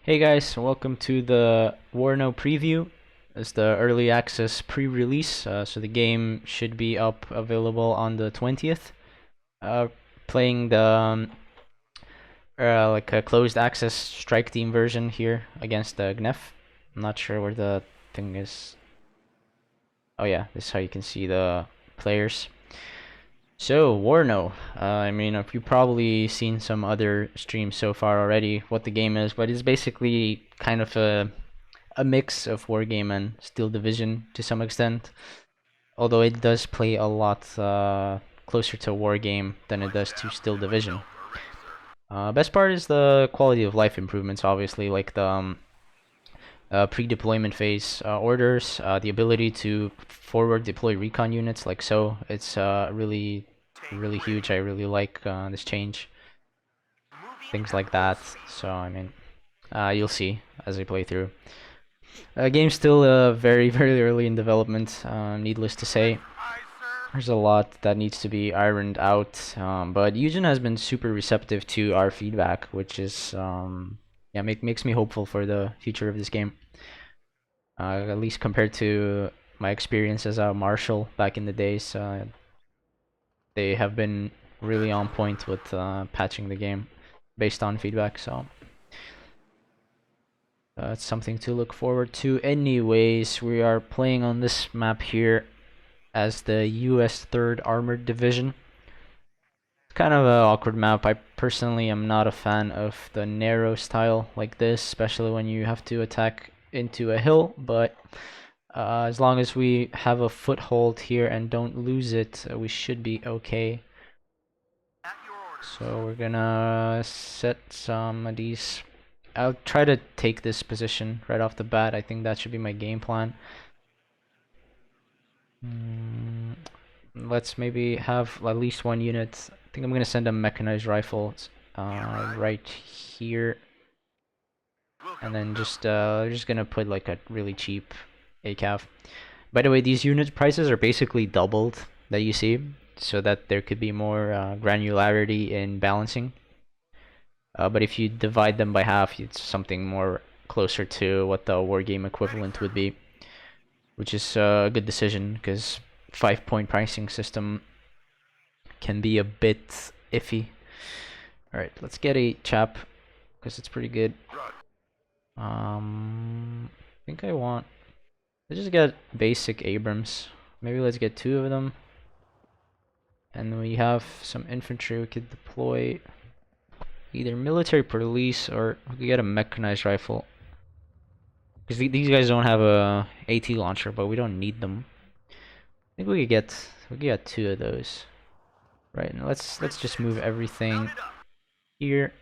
Hey guys, welcome to the WARNO preview. It's the early access pre-release, so the game should be up available on the 20th. Playing the like a closed access strike team version here against the GNEF. I'm not sure where the thing is. Oh yeah, this is how you can see the players. So, WARNO. I mean, you've probably seen some other streams so far already what the game is, but it's basically kind of a mix of Wargame and Steel Division to some extent. Although it does play a lot closer to Wargame than it does to Steel Division. Best part is the quality of life improvements, obviously, like the pre-deployment phase orders, the ability to forward deploy recon units like so. It's really huge. I really like this change. Things like that. So I mean, you'll see as I play through. Game's still very early in development. Needless to say, there's a lot that needs to be ironed out. But Eugen has been super receptive to our feedback, which is yeah, makes me hopeful for the future of this game. At least compared to my experience as a marshal back in the days, they have been really on point with patching the game based on feedback. So it's something to look forward to. Anyways, we are playing on this map here as the US 3rd Armored Division. It's kind of an awkward map. I personally am not a fan of the narrow style like this, especially when you have to attack into a hill, but as long as we have a foothold here and don't lose it, we should be okay. So we're gonna set some of these. I'll try to take this position right off the bat. I think that should be my game plan. Let's maybe have at least one unit. I think I'm gonna send a mechanized rifle right here, and then just gonna put like a really cheap ACAV. By the way, these unit prices are basically doubled that you see, so that there could be more granularity in balancing. But if you divide them by half, it's something more closer to what the Wargame equivalent would be, which is a good decision because 5-point pricing system can be a bit iffy. Alright, let's get a chap because it's pretty good. I think I want... Let's just get basic Abrams. Maybe let's get 2 of them. And we have some infantry we could deploy. Either military police or we could get a mechanized rifle. Because these guys don't have a AT launcher, but we don't need them. I think we could get 2 of those. Right, now let's just move everything here.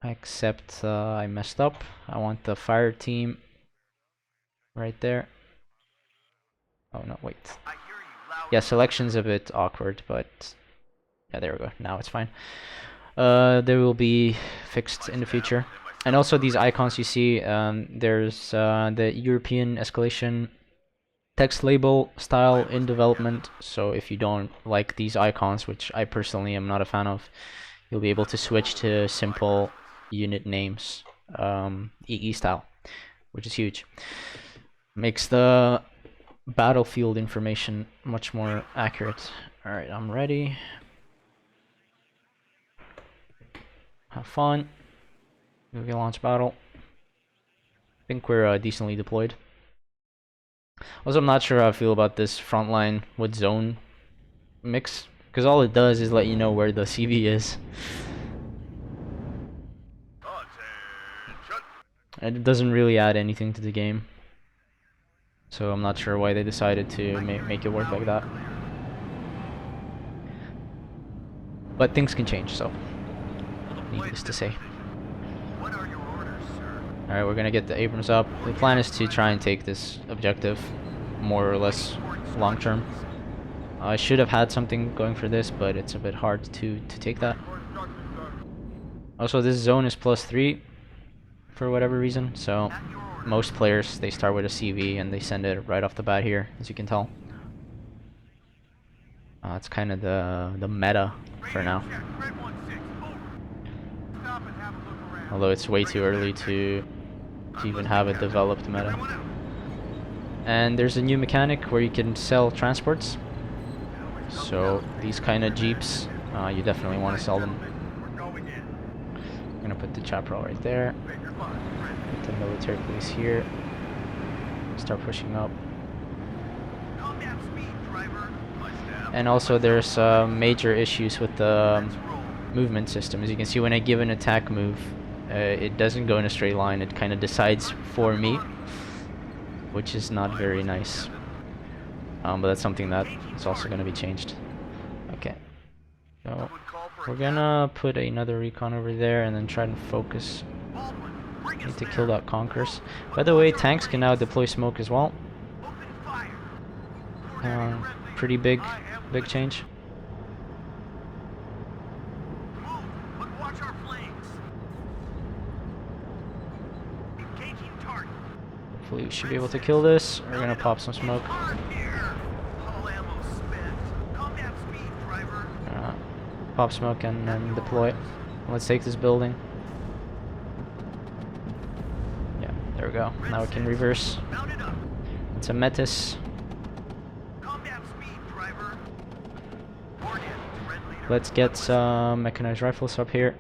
Except I messed up. I want the fire team right there. Oh no, wait. Yeah, selection's a bit awkward, but yeah, there we go. Now it's fine. They will be fixed in the future. And also these icons you see, there's the European escalation text label style in development. So if you don't like these icons, which I personally am not a fan of, you'll be able to switch to simple unit names, EE style, which is huge. Makes the battlefield information much more accurate. Alright, I'm ready. Have fun. We can launch battle. I think we're decently deployed. Also, I'm not sure how I feel about this frontline with zone mix, because all it does is let you know where the CV is. And it doesn't really add anything to the game. So I'm not sure why they decided to make it work like that. But things can change, so needless to say. Alright, we're gonna get the Abrams up. The plan is to try and take this objective more or less long term. I should have had something going for this, but it's a bit hard to take that. Also, this zone is +3 for whatever reason, so most players, they start with a CV and they send it right off the bat here, as you can tell. It's kind of the meta for now. Although it's way too early to even have a developed meta. And there's a new mechanic where you can sell transports. So these kind of jeeps, you definitely want to sell them. I'm gonna put the chaparral right there. Put the military police here. Start pushing up. And also there's major issues with the movement system. As you can see, when I give an attack move, it doesn't go in a straight line. It kind of decides for me, which is not very nice. But that's something that is also going to be changed. Okay. So we're gonna put another recon over there and then try to focus. Need to kill that Conquerors. By the way, tanks can now deploy smoke as well. Pretty big change. Hopefully we should be able to kill this. We're gonna pop some smoke. Pop smoke and then deploy. Let's take this building. Yeah, there we go. Now we can reverse. It's a Metis. Let's get some mechanized rifles up here.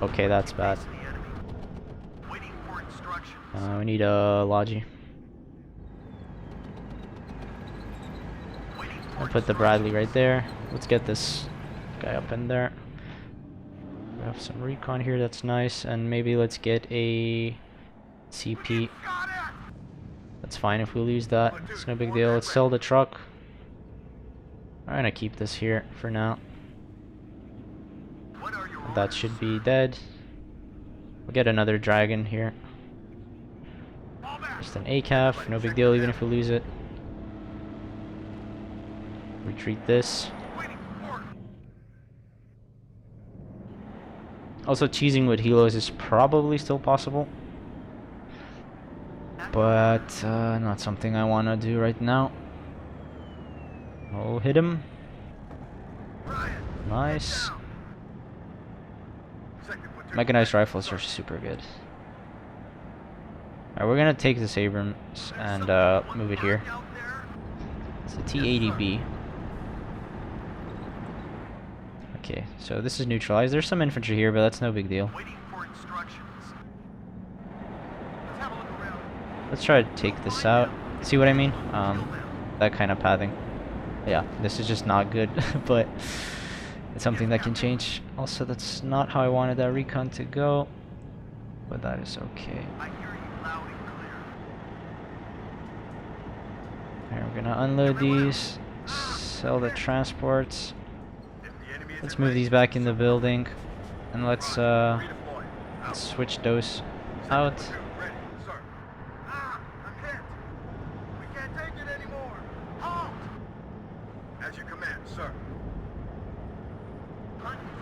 Okay, that's bad. We need a Logi. I'll put the Bradley right there. Let's get this guy up in there. We have some recon here, that's nice. And maybe let's get a CP. That's fine if we lose that. It's no big deal. Let's sell the truck. I'm gonna keep this here for now. That should be dead. We'll get another dragon here. Just an ACAF, no big deal even if we lose it. Retreat this. Also, cheesing with helos is probably still possible, but not something I want to do right now. I'll hit him. Nice. Mechanized rifles are super good. Alright, we're gonna take this Abrams and move it here. It's a T-80B. Okay, so this is neutralized. There's some infantry here, but that's no big deal. Let's try to take this out. See what I mean? That kind of pathing. Yeah, this is just not good, but it's something that can change. Also, that's not how I wanted that recon to go, but that is okay. Alright, we're gonna unload these, sell the transports. Let's move these back in the building, and let's switch those out.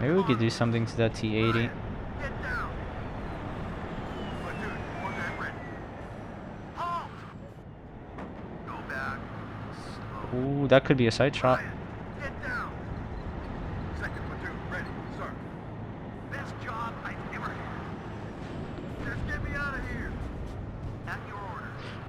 Maybe we could do something to that T-80. Ooh, that could be a side shot.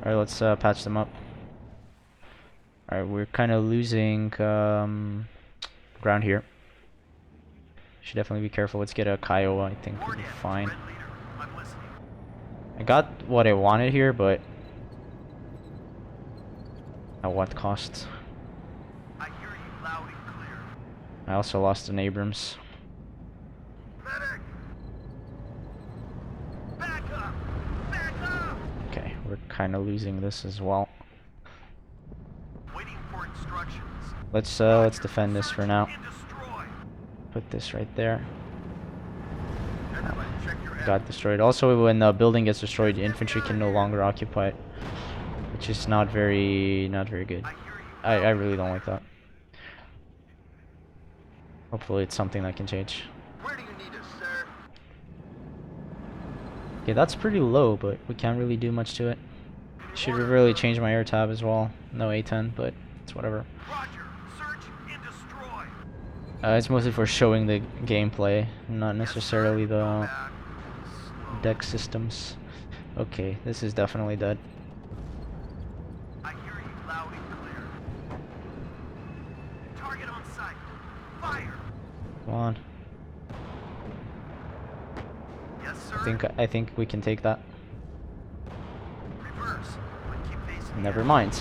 Alright, let's patch them up. Alright, we're kind of losing ground here. Should definitely be careful. Let's get a Kiowa, I think we'll be fine. I got what I wanted here, but at what cost? I also lost an Abrams. Okay, we're kind of losing this as well. Let's defend this for now. Put this right there. Got destroyed. Also, when the building gets destroyed, the infantry can no longer occupy it, which is not very good. I really don't like that. Hopefully, it's something that can change. Okay, that's pretty low, but we can't really do much to it. Should really change my air tab as well. No A10, but it's whatever. It's mostly for showing the gameplay, not necessarily the deck systems. Okay, this is definitely dead. I hear you loud and clear. Target on sight. Fire. Come on. Yes, sir. I think we can take that. Reverse. But keep facing Never mind.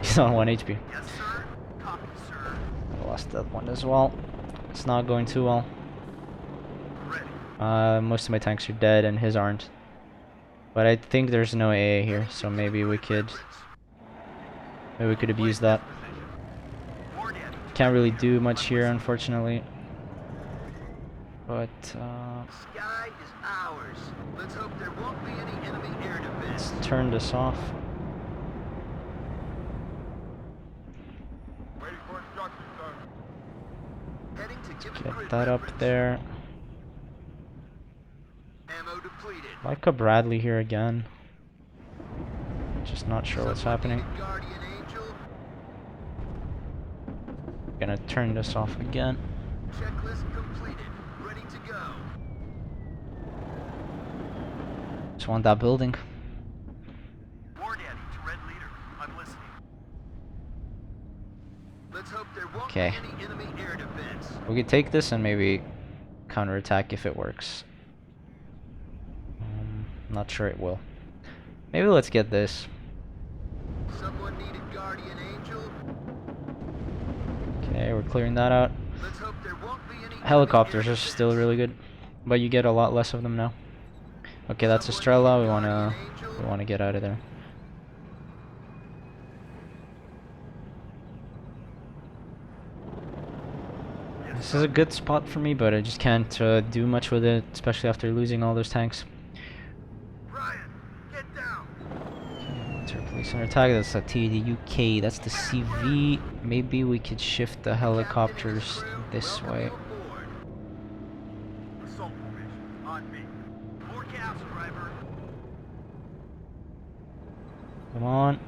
He's on 1 HP. Yes, sir. Copy, sir. I lost that one as well. It's not going too well. Ready. Most of my tanks are dead and his aren't. But I think there's no AA here, so maybe we could abuse that. Can't really do much here, unfortunately. But Sky is ours. Let's hope there won't be any enemy air defense. let's turn this off. Waiting for instructions, sir. Heading to give Get that up there. Ammo depleted. Like a Bradley here again. Just not sure what's happening. Guardian angel. Gonna turn this off again. Checklist completed. Ready to go. Just want that building. War Daddy to Red Leader. I'm listening. Let's hope there won't Okay. be any enemy air defense. We could take this and maybe counterattack if it works. Not sure it will. Maybe let's get this. Someone needed Guardian Angel. Okay, we're clearing that out. Let's hope there won't be any Helicopters are still really good, but you get a lot less of them now. Okay, that's Estrella. We wanna get out of there. This is a good spot for me, but I just can't do much with it, especially after losing all those tanks. Ryan, get down. Okay, let's replace an attack. That's a TDUK. That's the CV. Maybe we could shift the helicopters this way. Assault formation on me. More caps, driver. Come on.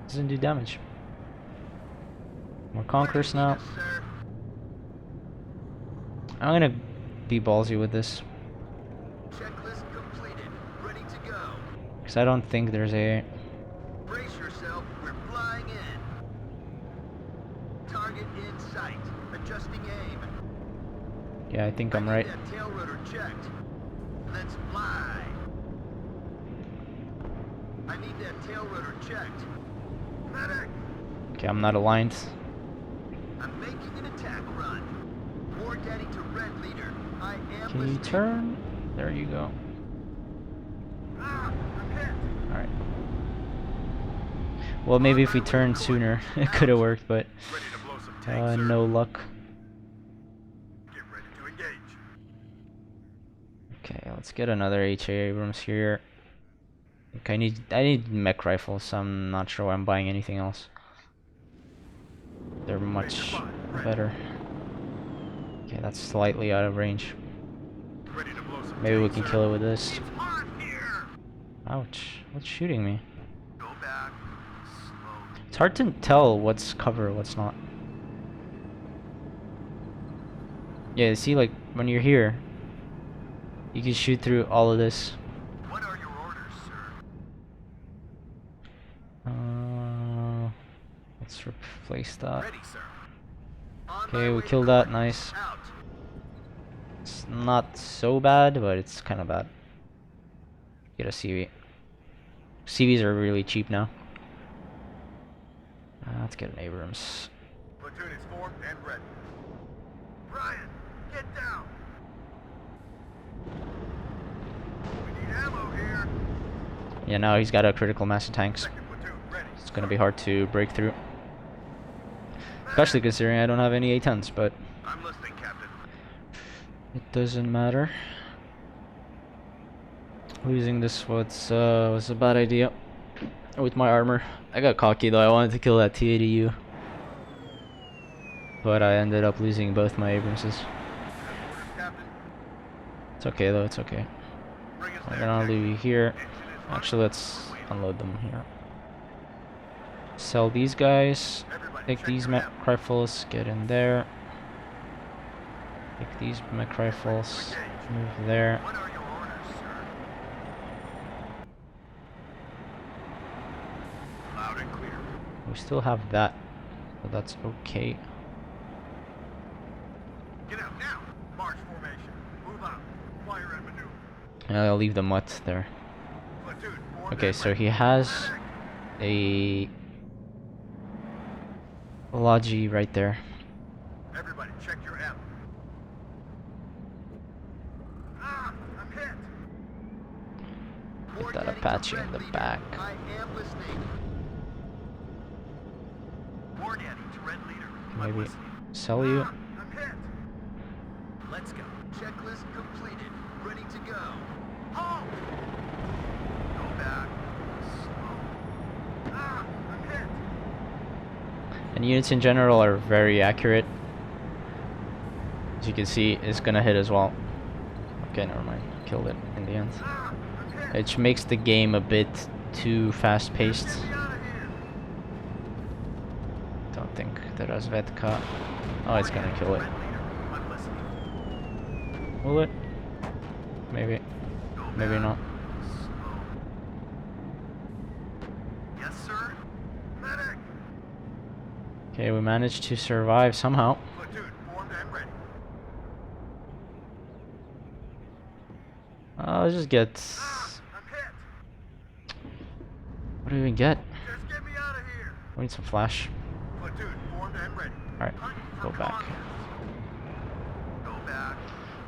Doesn't do damage. More Conquerors now. Yes, sir. I'm gonna be ballsy with this, Checklist completed. Ready to go. because I don't think there's a... Brace yourself. We're flying in. Target in sight. Adjusting aim. Yeah, I think I'm right. That tail rotor checked. Let's fly. I need that tail rotor checked. Medic! Okay, I'm not aligned. I'm making an attack run. War Daddy to Red Leader. I am Can you listening. turn? There you go. Ah, I'm hit. Alright. Well, maybe if we turned sooner, it could have worked, but Ready to blow some tanks, sir. no luck. Get ready to engage. Okay, let's get another HA Abrams here. Okay, I need mech rifles, so I'm not sure why I'm buying anything else. They're much better. Okay, that's slightly out of range. Ready to blow some Maybe we tanks, can sir. kill it with this. It's hot here. Ouch. What's shooting me? Go back. Slow. It's hard to tell what's cover, what's not. Yeah, see, like, when you're here, you can shoot through all of this. What are your orders, sir? Let's replace that. Ready, sir. On Okay, my we way, killed that, coordinates nice. Out. It's not so bad, but it's kind of bad. Get a CV. CVs are really cheap now. Let's get an Abrams. Platoon is formed and ready. Ryan, get down. We need ammo here. Yeah, now he's got a critical mass of tanks. Second platoon ready. It's gonna be hard to break through. Especially considering I don't have any A10s, but I'm listening, Captain. it doesn't matter. Losing this was a bad idea with my armor. I got cocky though, I wanted to kill that T-80U. But I ended up losing both my Abramses. Captain, It's okay though, it's okay. bring us I'm there. gonna leave you here. Engine is Actually, let's running. unload them here. Sell these guys. Everybody Take check these your mech ammo. rifles, get in there. Take these mech rifles, move there. What are your orders, sir? Loud and clear. We still have that, so that's okay. Get out now. March formation. Move out. Fire and maneuver. And I'll leave the mutt there. Platoon, form Okay, and so ready. he has Medic. a Logi right there. Everybody, check your ammo. Ah, I'm hit. Get War that Daddy to Apache Red in the Leader. back. I am listening. War Daddy to Red Leader. I'm Maybe listening. sell you. Ah, I'm hit. Let's go. Checklist completed. Ready to go. Halt! Go back. Slow. Ah, I'm hit. And units in general are very accurate. As you can see, it's gonna hit as well. Okay, never mind. Killed it in the end. Ah, I'm hit. Which makes the game a bit too fast-paced. Get me out of here. Don't think that Razvedka. Oh, it's gonna kill it. Red Leader. I'm listening. Will it? Maybe. Go Maybe back. not. Slow. Yes, sir. Medic. Okay, we managed to survive somehow. Platoon formed and ready. Let's just get. Ah, I'm hit. What do we even get? Just get me out of here. We need some flash. Platoon formed and ready. Alright, Hunt go for back. convicts. Go back.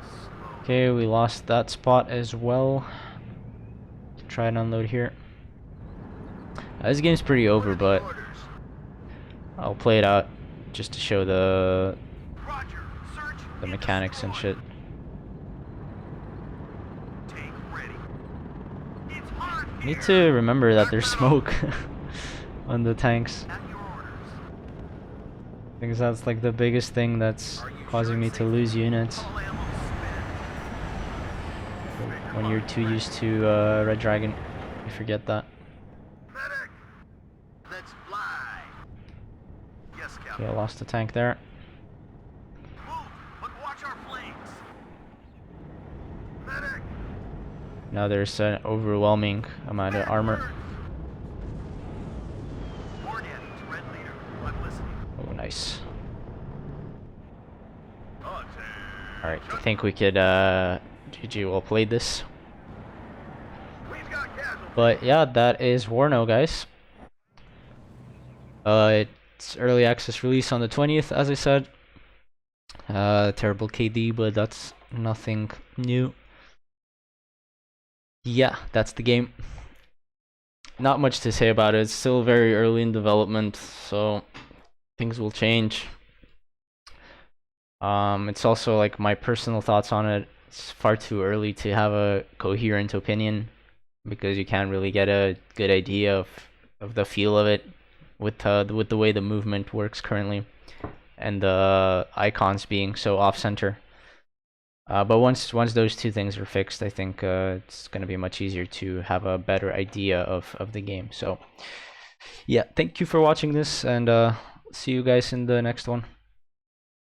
Slow. Okay, we lost that spot as well. Try and unload here. This game's pretty What over, are the but orders? I'll play it out just to show the Roger. Search and mechanics and destroy. shit. Tank ready. It's hot here. Need to remember that there's smoke on the tanks. At your orders. Because that's like the biggest thing that's Are you causing sure me it's to safe? lose units. All ammo spent. When you're too used to Red Dragon, you forget that. Medic. Let's fly. Yes, Okay, Captain. I lost the tank there. Move, but watch our flanks. Medic. Now there's an overwhelming amount of armor. War Daddy to Red Leader. I'm listening. Oh, nice. Alright, Alright, I think we could GG well played this. we've got casualties. But yeah, that is WARNO, guys. It's early access release on the 20th, as I said. Terrible KD, but that's nothing new. Yeah, that's the game. Not much to say about it. It's still very early in development, so things will change. It's also like my personal thoughts on it. It's far too early to have a coherent opinion because you can't really get a good idea of the feel of it with the way the movement works currently and the icons being so off center. But once those two things are fixed, I think it's gonna be much easier to have a better idea of the game. So yeah, thank you for watching this, and see you guys in the next one.